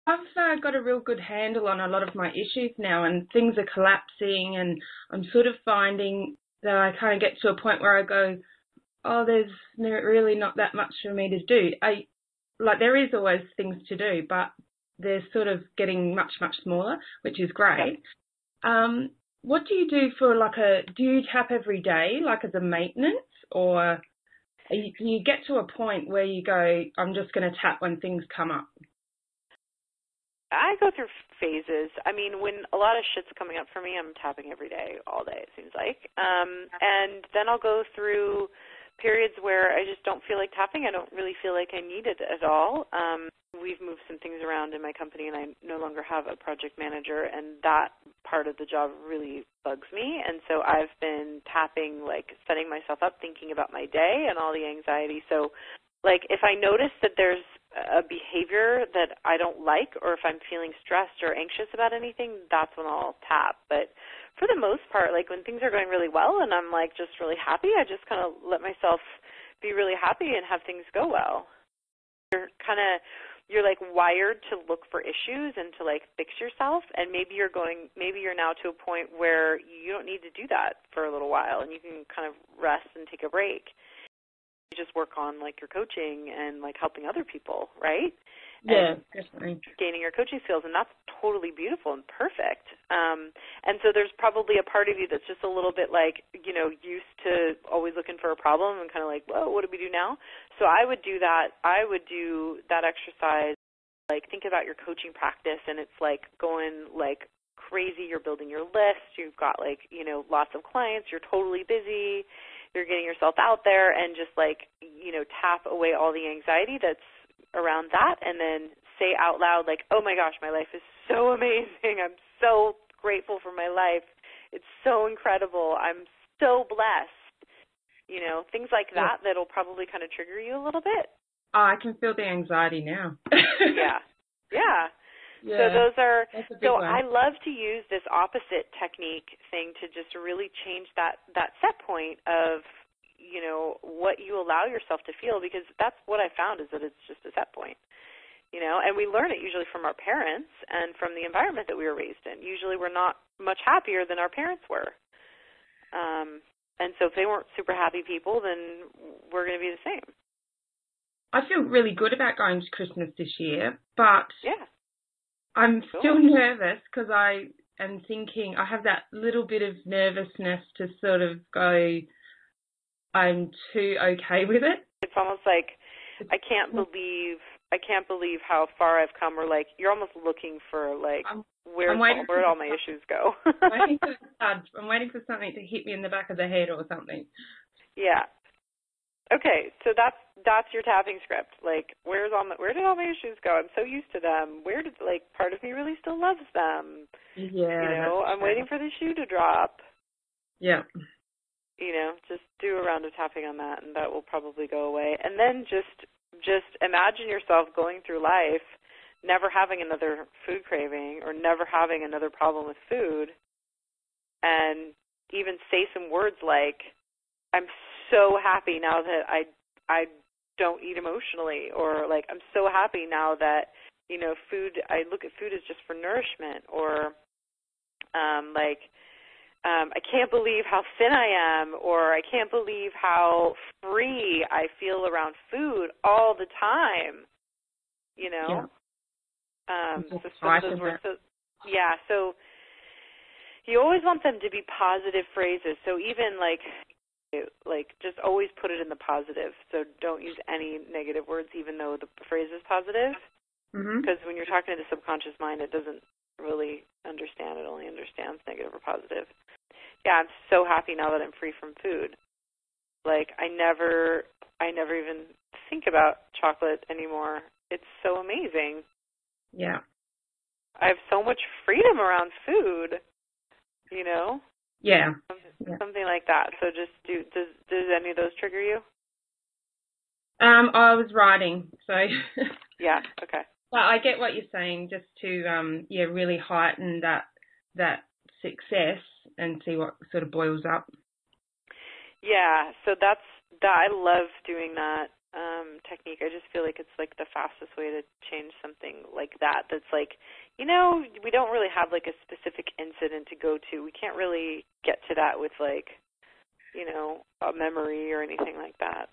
I've got a real good handle on a lot of my issues now, and things are collapsing, and I'm sort of finding that I kind of get to a point where I go, oh, there's really not that much for me to do. There is always things to do, but they're sort of getting much, much smaller, which is great. Yep. What do you do for do you tap every day, like as a maintenance, or do you get to a point where you go, I'm just going to tap when things come up? I go through phases. I mean, when a lot of shit's coming up for me, I'm tapping every day, all day, it seems like. And then I'll go through periods where I just don't feel like tapping. I don't really feel like I need it at all. We've moved some things around in my company, and I no longer have a project manager, and that part of the job really bugs me. And so I've been tapping, like setting myself up, thinking about my day and all the anxiety. So, like, if I notice that there's a behavior that I don't like, or if I'm feeling stressed or anxious about anything, that's when I'll tap. But for the most part, like when things are going really well and I'm like just really happy, I just kind of let myself be really happy and have things go well. You're like wired to look for issues and to like fix yourself, and maybe you're now to a point where you don't need to do that for a little while and you can kind of rest and take a break. You just work on like your coaching and like helping other people, right? Yeah, definitely. Gaining your coaching skills, and that's totally beautiful and perfect. And so there's probably a part of you that's just a little bit like, used to always looking for a problem and kind of like, whoa, what do we do now? So I would do that. I would do that exercise, like think about your coaching practice, and it's like going like crazy. You're building your list. You've got like, lots of clients. You're totally busy. You're getting yourself out there, and just like, tap away all the anxiety that's around that, and then say out loud like, oh my gosh, my life is so amazing. I'm so grateful for my life. It's so incredible. I'm so blessed. Things like that that'll probably kind of trigger you a little bit. Oh, I can feel the anxiety now. Yeah. So I love to use this opposite technique thing to just really change that set point of, what you allow yourself to feel, because that's what I found is that it's just a set point, and we learn it usually from our parents and from the environment that we were raised in. Usually we're not much happier than our parents were. And so if they weren't super happy people, then we're going to be the same. I feel really good about going to Christmas this year, but I'm cool. Still nervous because I am thinking I have that little bit of nervousness to sort of go, I'm too okay with it. It's almost like I can't believe how far I've come, or like you're almost looking for like where'd all my issues go. I'm waiting for something to hit me in the back of the head or something. Yeah. Okay, so that's your tapping script. Like, where did all my issues go? I'm so used to them. Where did part of me really still loves them? Yeah. I'm waiting for the shoe to drop. Yeah. Just do a round of tapping on that, and that will probably go away. And then just imagine yourself going through life, never having another food craving or never having another problem with food, and even say some words like, I'm so happy now that I don't eat emotionally, or like I'm so happy now that food, I look at food as just for nourishment, or I can't believe how thin I am, or I can't believe how free I feel around food all the time. Yeah. So some of those words. So you always want them to be positive phrases. So even like just always put it in the positive. So don't use any negative words, even though the phrase is positive. Because when you're talking to the subconscious mind, it doesn't really understand. It only understands negative or positive. Yeah, I'm so happy now that I'm free from food. Like I never even think about chocolate anymore. It's so amazing. Yeah. I have so much freedom around food, Yeah. Something like that. So just does any of those trigger you? I was writing, so. Yeah, okay. But I get what you're saying, just to, really heighten that success and see what sort of boils up. Yeah, so I love doing that. technique. I just feel like it's like the fastest way to change something like that. That's like, you know, we don't really have like a specific incident to go to. We can't really get to that with like, you know, a memory or anything like that.